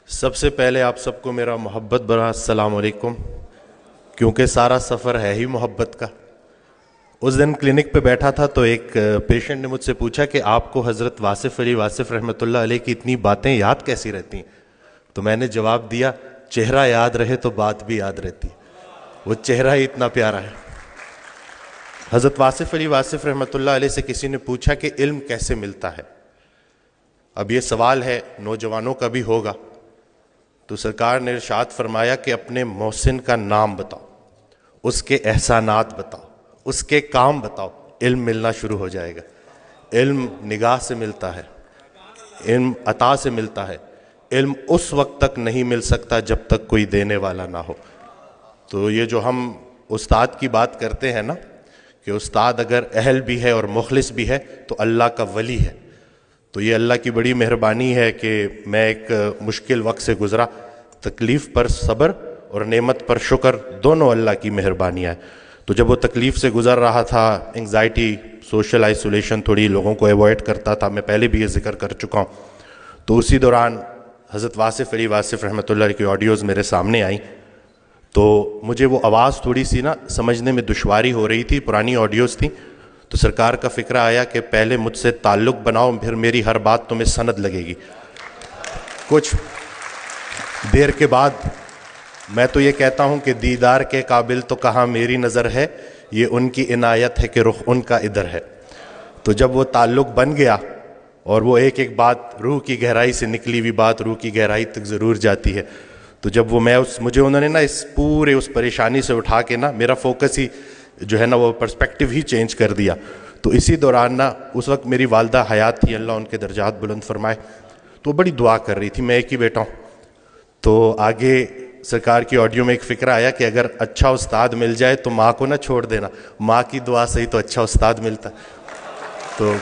سب سے پہلے آپ سب کو میرا محبت بھرا السلام علیکم، کیونکہ سارا سفر ہے ہی محبت کا۔ اس دن کلینک پہ بیٹھا تھا تو ایک پیشنٹ نے مجھ سے پوچھا کہ آپ کو حضرت واصف علی واصف رحمۃ اللہ علیہ کی اتنی باتیں یاد کیسی رہتی ہیں؟ تو میں نے جواب دیا، چہرہ یاد رہے تو بات بھی یاد رہتی ہے، وہ چہرہ ہی اتنا پیارا ہے۔ حضرت واصف علی واصف رحمۃ اللہ علیہ سے کسی نے پوچھا کہ علم کیسے ملتا ہے؟ اب یہ سوال ہے نوجوانوں کا بھی ہوگا، تو سرکار نے ارشاد فرمایا کہ اپنے محسن کا نام بتاؤ، اس کے احسانات بتاؤ، اس کے کام بتاؤ، علم ملنا شروع ہو جائے گا۔ علم نگاہ سے ملتا ہے، علم عطا سے ملتا ہے، علم اس وقت تک نہیں مل سکتا جب تک کوئی دینے والا نہ ہو۔ تو یہ جو ہم استاد کی بات کرتے ہیں نا کہ استاد اگر اہل بھی ہے اور مخلص بھی ہے تو اللہ کا ولی ہے، تو یہ اللہ کی بڑی مہربانی ہے کہ میں ایک مشکل وقت سے گزرا، تکلیف پر صبر اور نعمت پر شکر دونوں اللہ کی مہربانیاں ہیں۔ تو جب وہ تکلیف سے گزر رہا تھا، انگزائٹی، سوشل آئسولیشن، تھوڑی لوگوں کو ایوائڈ کرتا تھا، میں پہلے بھی یہ ذکر کر چکا ہوں، تو اسی دوران حضرت واصف علی واصف رحمۃ اللہ علیہ کی آڈیوز میرے سامنے آئیں، تو مجھے وہ آواز تھوڑی سی نا سمجھنے میں دشواری ہو رہی تھی، پرانی آڈیوز تھیں، تو سرکار کا فکرہ آیا کہ پہلے مجھ سے تعلق بناؤ، پھر میری ہر بات تمہیں سند لگے گی۔ کچھ دیر کے بعد میں تو یہ کہتا ہوں کہ دیدار کے قابل تو کہاں میری نظر ہے، یہ ان کی عنایت ہے کہ رخ ان کا ادھر ہے۔ تو جب وہ تعلق بن گیا اور وہ ایک ایک بات روح کی گہرائی سے نکلی ہوئی بات روح کی گہرائی تک ضرور جاتی ہے، تو جب وہ مجھے انہوں نے نا اس پورے اس پریشانی سے اٹھا کے نا میرا فوکس ہی جو ہے نا وہ پرسپیکٹیو ہی چینج کر دیا۔ تو اسی دوران نا اس وقت میری والدہ حیات تھی، اللہ ان کے درجات بلند فرمائے، تو بڑی دعا کر رہی تھی، میں ایک ہی بیٹا ہوں۔ تو آگے سرکار کی آڈیو میں ایک فکرہ آیا کہ اگر اچھا استاد مل جائے تو ماں کو نہ چھوڑ دینا، ماں کی دعا سے ہی تو اچھا استاد ملتا۔ تو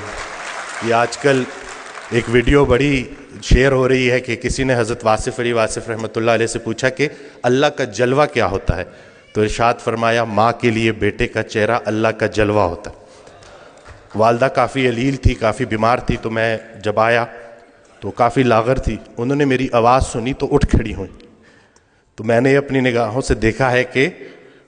یہ آج کل ایک ویڈیو بڑی شیئر ہو رہی ہے کہ کسی نے حضرت واصف علی واصف رحمۃ اللہ علیہ سے پوچھا کہ اللہ کا جلوہ کیا ہوتا ہے؟ تو ارشاد فرمایا، ماں کے لیے بیٹے کا چہرہ اللہ کا جلوہ ہوتا ہے۔ والدہ کافی علیل تھی، کافی بیمار تھی، تو میں جب آیا تو کافی لاغر تھی، انہوں نے میری آواز سنی تو اٹھ کھڑی ہوئی، تو میں نے اپنی نگاہوں سے دیکھا ہے کہ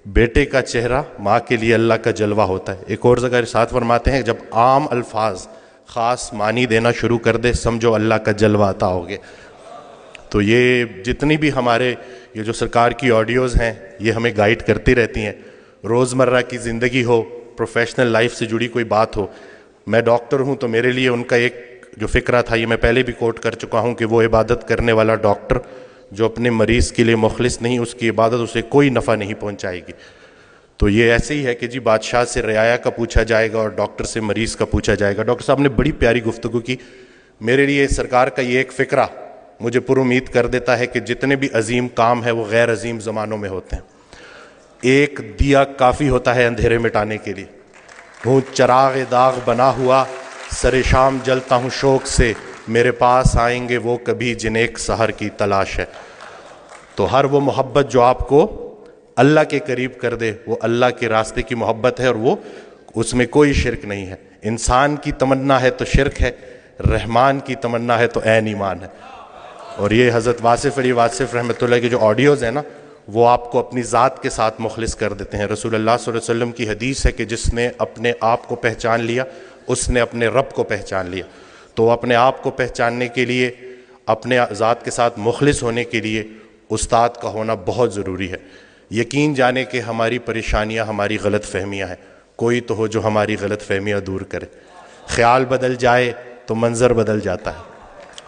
بیٹے کا چہرہ ماں کے لیے اللہ کا جلوہ ہوتا ہے۔ ایک اور جگہ ارشاد فرماتے ہیں، جب عام الفاظ خاص معنی دینا شروع کر دے سمجھو اللہ کا جلوہ عطا ہو گیا۔ تو یہ جتنی بھی ہمارے یہ جو سرکار کی آڈیوز ہیں یہ ہمیں گائیڈ کرتی رہتی ہیں، روزمرہ کی زندگی ہو، پروفیشنل لائف سے جڑی کوئی بات ہو۔ میں ڈاکٹر ہوں تو میرے لیے ان کا ایک جو فکرہ تھا، یہ میں پہلے بھی کوٹ کر چکا ہوں کہ وہ عبادت کرنے والا ڈاکٹر جو اپنے مریض کے لیے مخلص نہیں، اس کی عبادت اسے کوئی نفع نہیں پہنچائے گی۔ تو یہ ایسے ہی ہے کہ جی بادشاہ سے رعایا کا پوچھا جائے گا اور ڈاکٹر سے مریض کا پوچھا جائے گا۔ ڈاکٹر صاحب نے بڑی پیاری گفتگو کی، میرے لیے سرکار کا یہ ایک فکرہ مجھے پر امید کر دیتا ہے کہ جتنے بھی عظیم کام ہیں وہ غیر عظیم زمانوں میں ہوتے ہیں۔ ایک دیا کافی ہوتا ہے اندھیرے مٹانے کے لیے، ہوں چراغ داغ بنا ہوا، سر شام جلتا ہوں شوق سے، میرے پاس آئیں گے وہ کبھی جنہیں ایک سحر کی تلاش ہے۔ تو ہر وہ محبت جو آپ کو اللہ کے قریب کر دے وہ اللہ کے راستے کی محبت ہے، اور وہ اس میں کوئی شرک نہیں ہے۔ انسان کی تمنا ہے تو شرک ہے، رحمان کی تمنا ہے تو عین ایمان ہے۔ اور یہ حضرت واصف علی واصف رحمۃ اللہ کی جو آڈیوز ہیں نا وہ آپ کو اپنی ذات کے ساتھ مخلص کر دیتے ہیں۔ رسول اللہ صلی اللہ علیہ وسلم کی حدیث ہے کہ جس نے اپنے آپ کو پہچان لیا اس نے اپنے رب کو پہچان لیا۔ تو اپنے آپ کو پہچاننے کے لیے، اپنے ذات کے ساتھ مخلص ہونے کے لیے استاد کا ہونا بہت ضروری ہے۔ یقین جانے کہ ہماری پریشانیاں ہماری غلط فہمیاں ہیں، کوئی تو ہو جو ہماری غلط فہمیاں دور کرے۔ خیال بدل جائے تو منظر بدل جاتا ہے۔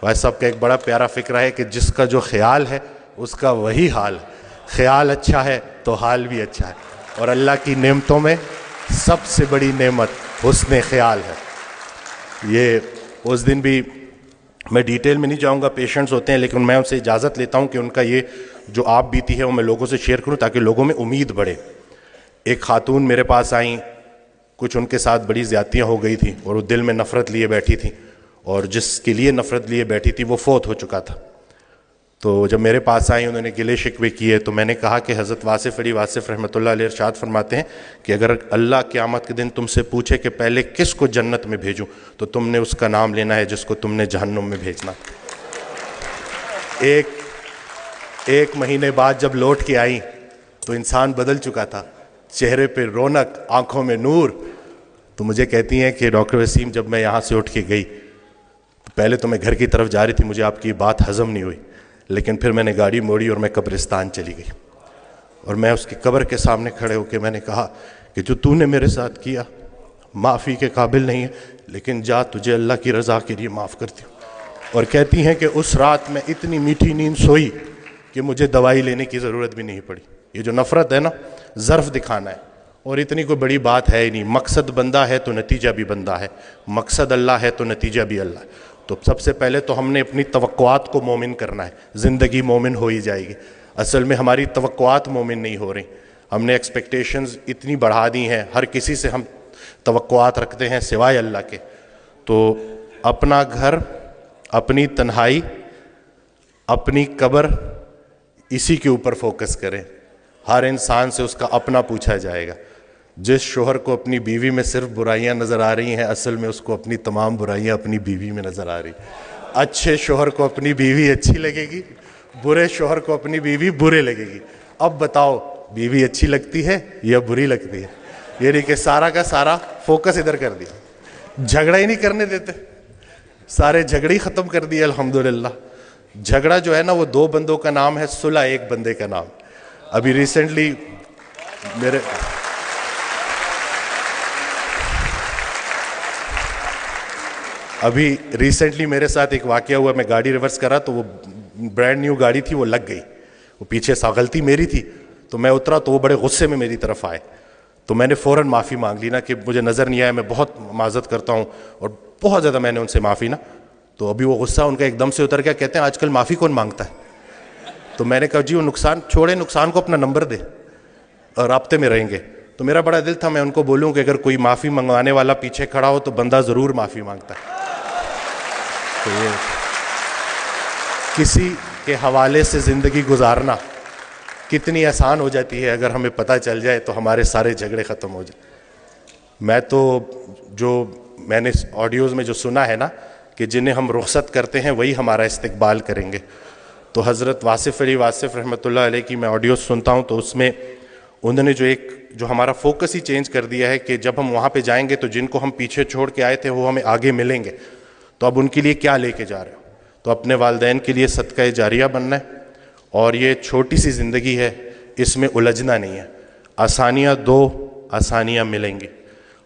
بھائی صاحب کا ایک بڑا پیارا فکرہ ہے کہ جس کا جو خیال ہے اس کا وہی حال ہے، خیال اچھا ہے تو حال بھی اچھا ہے۔ اور اللہ کی نعمتوں میں سب سے بڑی نعمت حسن خیال ہے۔ یہ اس دن بھی میں ڈیٹیل میں نہیں جاؤں گا، پیشنٹس ہوتے ہیں، لیکن میں ان سے اجازت لیتا ہوں کہ ان کا یہ جو آپ بیتی ہے وہ میں لوگوں سے شیئر کروں تاکہ لوگوں میں امید بڑھے۔ ایک خاتون میرے پاس آئیں، کچھ ان کے ساتھ بڑی زیادتیاں ہو گئی تھیں اور وہ دل میں نفرت لیے بیٹھی تھیں، اور جس کے لیے نفرت لیے بیٹھی تھی وہ فوت ہو چکا تھا۔ تو جب میرے پاس آئیں انہوں نے گلے شکوے کیے تو میں نے کہا کہ حضرت واصف علی واصف رحمۃ اللہ علیہ ارشاد فرماتے ہیں کہ اگر اللہ قیامت کے دن تم سے پوچھے کہ پہلے کس کو جنت میں بھیجوں تو تم نے اس کا نام لینا ہے جس کو تم نے جہنم میں بھیجنا. ایک مہینے بعد جب لوٹ کے آئیں تو انسان بدل چکا تھا, چہرے پہ رونق, آنکھوں میں نور. تو مجھے کہتی ہیں کہ ڈاکٹر وسیم جب میں یہاں سے اٹھ کے گئی تو پہلے تو میں گھر کی طرف جا رہی تھی, مجھے آپ کی بات ہضم نہیں ہوئی, لیکن پھر میں نے گاڑی موڑی اور میں قبرستان چلی گئی اور میں اس کی قبر کے سامنے کھڑے ہو کے میں نے کہا کہ جو تو نے میرے ساتھ کیا معافی کے قابل نہیں ہے, لیکن جا تجھے اللہ کی رضا کے لیے معاف کرتی ہوں. اور کہتی ہیں کہ اس رات میں اتنی میٹھی نیند سوئی کہ مجھے دوائی لینے کی ضرورت بھی نہیں پڑی. یہ جو نفرت ہے نا, ظرف دکھانا ہے, اور اتنی کوئی بڑی بات ہے ہی نہیں. مقصد بندہ ہے تو نتیجہ بھی بندہ ہے, مقصد اللہ ہے تو نتیجہ بھی اللہ ہے. تو سب سے پہلے تو ہم نے اپنی توقعات کو مومن کرنا ہے, زندگی مومن ہو ہی جائے گی. اصل میں ہماری توقعات مومن نہیں ہو رہی, ہم نے ایکسپیکٹیشنز اتنی بڑھا دی ہیں, ہر کسی سے ہم توقعات رکھتے ہیں سوائے اللہ کے. تو اپنا گھر, اپنی تنہائی, اپنی قبر, اسی کے اوپر فوکس کریں. ہر انسان سے اس کا اپنا پوچھا جائے گا. جس شوہر کو اپنی بیوی میں صرف برائیاں نظر آ رہی ہیں, اصل میں اس کو اپنی تمام برائیاں اپنی بیوی میں نظر آ رہی. اچھے شوہر کو اپنی بیوی اچھی لگے گی, برے شوہر کو اپنی بیوی برے لگے گی. اب بتاؤ بیوی اچھی لگتی ہے یا بری لگتی ہے؟ یعنی کہ سارا کا سارا فوکس ادھر کر دیا, جھگڑا ہی نہیں کرنے دیتے, سارے جھگڑے ہی ختم کر دیے الحمدللہ. جھگڑا جو ہے نا وہ دو بندوں کا نام ہے, صلح ایک بندے کا نام. ابھی ریسنٹلی میرے ساتھ ایک واقعہ ہوا. میں گاڑی ریورس کرا تو وہ برانڈ نیو گاڑی تھی, وہ لگ گئی. وہ پیچھے سا غلطی میری تھی, تو میں اترا تو وہ بڑے غصے میں میری طرف آئے. تو میں نے فوراً معافی مانگ لی نا کہ مجھے نظر نہیں آیا, میں بہت معذرت کرتا ہوں, اور بہت زیادہ میں نے ان سے معافی نا. تو ابھی وہ غصہ ان کا ایک دم سے اتر گیا. کہتے ہیں آج کل معافی کون مانگتا ہے؟ تو میں نے کہا جی وہ نقصان چھوڑے, نقصان کو اپنا نمبر دے اور رابطے میں رہیں گے. تو میرا بڑا دل تھا میں ان کو بولوں کہ اگر کوئی معافی منگوانے والا پیچھے کھڑا ہو تو بندہ ضرور معافی مانگتا ہے. تو یہ کسی کے حوالے سے زندگی گزارنا کتنی آسان ہو جاتی ہے, اگر ہمیں پتہ چل جائے تو ہمارے سارے جھگڑے ختم ہو جائیں. میں نے آڈیوز میں جو سنا ہے نا کہ جنہیں ہم رخصت کرتے ہیں وہی ہمارا استقبال کریں گے. تو حضرت واصف علی واصف رحمۃ اللہ علیہ کی میں آڈیوز سنتا ہوں تو اس میں انہوں نے جو ہمارا فوکس ہی چینج کر دیا ہے کہ جب ہم وہاں پہ جائیں گے تو جن کو ہم پیچھے چھوڑ کے آئے تھے وہ ہمیں آگے ملیں گے, تو اب ان کے لیے کیا لے کے جا رہے ہو؟ تو اپنے والدین کے لیے صدقہ جاریہ بننا ہے. اور یہ چھوٹی سی زندگی ہے, اس میں الجھنا نہیں ہے. آسانیاں دو, آسانیاں ملیں گی.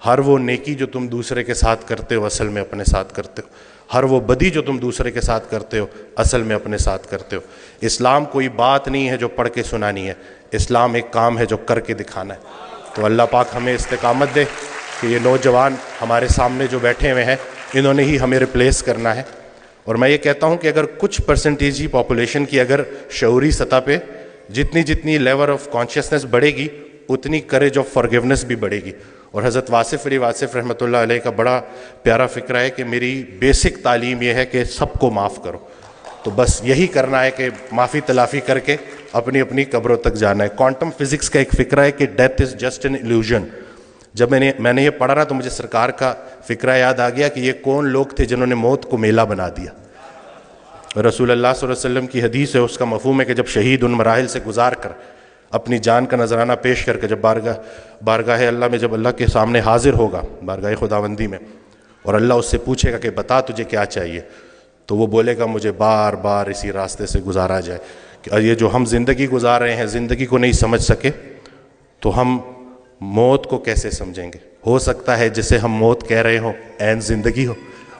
ہر وہ نیکی جو تم دوسرے کے ساتھ کرتے ہو اصل میں اپنے ساتھ کرتے ہو, ہر وہ بدی جو تم دوسرے کے ساتھ کرتے ہو اصل میں اپنے ساتھ کرتے ہو. اسلام کوئی بات نہیں ہے جو پڑھ کے سنانی ہے, اسلام ایک کام ہے جو کر کے دکھانا ہے. تو اللہ پاک ہمیں استقامت دے کہ یہ نوجوان ہمارے سامنے جو بیٹھے ہوئے ہیں انہوں نے ہی ہمیں ریپلیس کرنا ہے. اور میں یہ کہتا ہوں کہ اگر کچھ پرسنٹیج ہی پاپولیشن کی اگر شعوری سطح پہ جتنی لیول آف کانشیسنس بڑھے گی اتنی کریج آف فارگیونیس بھی بڑھے گی. اور حضرت واصف علی واصف رحمۃ اللہ علیہ کا بڑا پیارا فکرہ ہے کہ میری بیسک تعلیم یہ ہے کہ سب کو معاف کرو. تو بس یہی کرنا ہے کہ معافی تلافی کر کے اپنی اپنی قبروں تک جانا ہے. کوانٹم فزکس کا ایک فکرہ ہے کہ death is just an illusion. جب میں نے یہ پڑھا نا تو مجھے سرکار کا فکرہ یاد آ گیا کہ یہ کون لوگ تھے جنہوں نے موت کو میلہ بنا دیا. رسول اللہ صلی اللہ علیہ وسلم کی حدیث ہے, اس کا مفہوم ہے کہ جب شہید ان مراحل سے گزار کر اپنی جان کا نذرانہ پیش کر کے جب بارگاہ اللہ میں جب اللہ کے سامنے حاضر ہوگا, بارگاہ خداوندی میں, اور اللہ اس سے پوچھے گا کہ بتا تجھے کیا چاہیے, تو وہ بولے گا مجھے بار بار اسی راستے سے گزارا جائے. کہ یہ جو ہم زندگی گزار رہے ہیں, زندگی کو نہیں سمجھ سکے تو ہم موت کو کیسے سمجھیں گے؟ ہو سکتا ہے جسے ہم موت کہہ رہے ہوں عین زندگی ہو,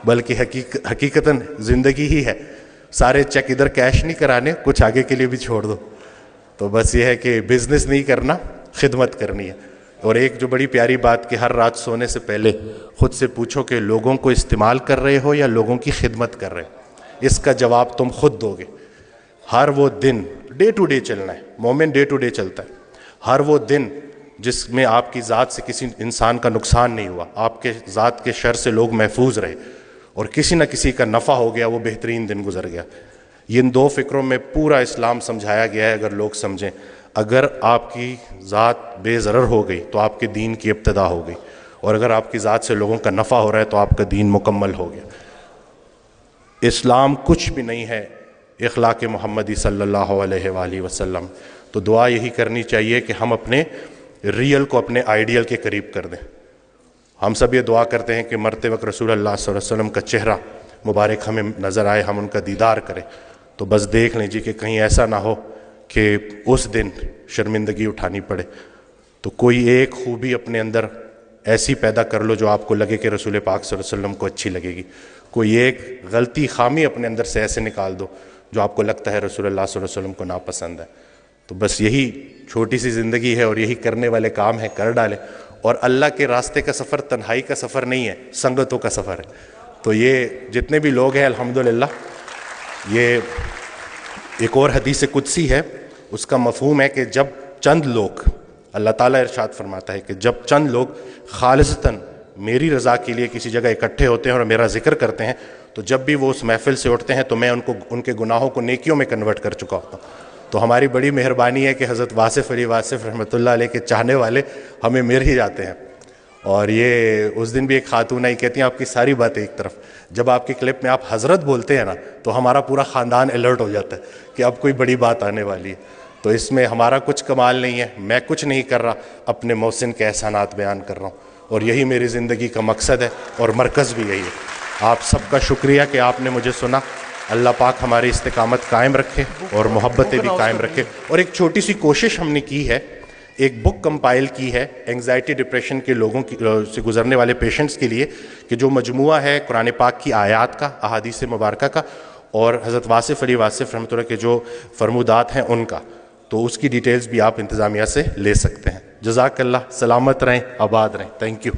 بلکہ حقیقتاً زندگی ہی ہے. سارے چیک ادھر کیش نہیں کرانے, کچھ آگے کے لیے بھی چھوڑ دو. تو بس یہ ہے کہ بزنس نہیں کرنا, خدمت کرنی ہے. اور ایک جو بڑی پیاری بات کہ ہر رات سونے سے پہلے خود سے پوچھو کہ لوگوں کو استعمال کر رہے ہو یا لوگوں کی خدمت کر رہے ہو. اس کا جواب تم خود دو گے. ہر وہ دن ڈے ٹو ڈے چلنا ہے, مومن ڈے ٹو ڈے چلتا ہے. ہر وہ دن جس میں آپ کی ذات سے کسی انسان کا نقصان نہیں ہوا, آپ کے ذات کے شر سے لوگ محفوظ رہے, اور کسی نہ کسی کا نفع ہو گیا, وہ بہترین دن گزر گیا. یہ ان دو فکروں میں پورا اسلام سمجھایا گیا ہے. اگر لوگ سمجھیں, اگر آپ کی ذات بے ضرر ہو گئی تو آپ کے دین کی ابتدا ہو گئی, اور اگر آپ کی ذات سے لوگوں کا نفع ہو رہا ہے تو آپ کا دین مکمل ہو گیا. اسلام کچھ بھی نہیں ہے اخلاق محمدی صلی اللہ علیہ وآلہ وسلم. تو دعا یہی کرنی چاہیے کہ ہم اپنے ریئل کو اپنے آئیڈیل کے قریب کر دیں. ہم سب یہ دعا کرتے ہیں کہ مرتے وقت رسول اللہ صلی اللہ علیہ وسلم کا چہرہ مبارک ہمیں نظر آئے, ہم ان کا دیدار کریں. تو بس دیکھ لیں جی کہ کہیں ایسا نہ ہو کہ اس دن شرمندگی اٹھانی پڑے. تو کوئی ایک خوبی اپنے اندر ایسی پیدا کر لو جو آپ کو لگے کہ رسول پاک صلی اللہ علیہ وسلم کو اچھی لگے گی. کوئی ایک غلطی خامی اپنے اندر سے ایسے نکال دو جو آپ کو لگتا ہے رسول اللہ صلی اللہ علیہ وسلم کو ناپسند ہے. تو بس یہی چھوٹی سی زندگی ہے اور یہی کرنے والے کام ہیں, کر ڈالیں. اور اللہ کے راستے کا سفر تنہائی کا سفر نہیں ہے, سنگتوں کا سفر ہے. تو یہ جتنے بھی لوگ ہیں الحمدللہ, یہ ایک اور حدیث قدسی ہے, اس کا مفہوم ہے کہ جب چند لوگ, اللہ تعالیٰ ارشاد فرماتا ہے کہ جب چند لوگ خالصتاً میری رضا کے لیے کسی جگہ اکٹھے ہوتے ہیں اور میرا ذکر کرتے ہیں, تو جب بھی وہ اس محفل سے اٹھتے ہیں تو میں ان کے گناہوں کو نیکیوں میں کنورٹ کر چکا ہوتا ہوں. تو ہماری بڑی مہربانی ہے کہ حضرت واصف علی واصف رحمۃ اللہ علیہ کے چاہنے والے ہمیں مل ہی جاتے ہیں. اور یہ اس دن بھی ایک خاتون آئی, کہتی ہیں آپ کی ساری باتیں ایک طرف, جب آپ کی کلپ میں آپ حضرت بولتے ہیں نا تو ہمارا پورا خاندان الرٹ ہو جاتا ہے کہ اب کوئی بڑی بات آنے والی ہے. تو اس میں ہمارا کچھ کمال نہیں ہے, میں کچھ نہیں کر رہا, اپنے محسن کے احسانات بیان کر رہا ہوں, اور یہی میری زندگی کا مقصد ہے اور مرکز بھی یہی ہے. آپ سب کا شکریہ کہ آپ نے مجھے سنا. اللہ پاک ہماری استقامت قائم رکھے اور محبتیں بھی قائم رکھے. اور ایک چھوٹی سی کوشش ہم نے کی ہے, ایک بک کمپائل کی ہے اینگزائٹی ڈپریشن کے لوگوں سے گزرنے والے پیشنٹس کے لیے, کہ جو مجموعہ ہے قرآن پاک کی آیات کا, احادیث مبارکہ کا, اور حضرت واصف علی واصف رحمۃ اللہ کے جو فرمودات ہیں ان کا. تو اس کی ڈیٹیلز بھی آپ انتظامیہ سے لے سکتے ہیں. جزاک اللہ, سلامت رہیں, آباد رہیں. Thank you.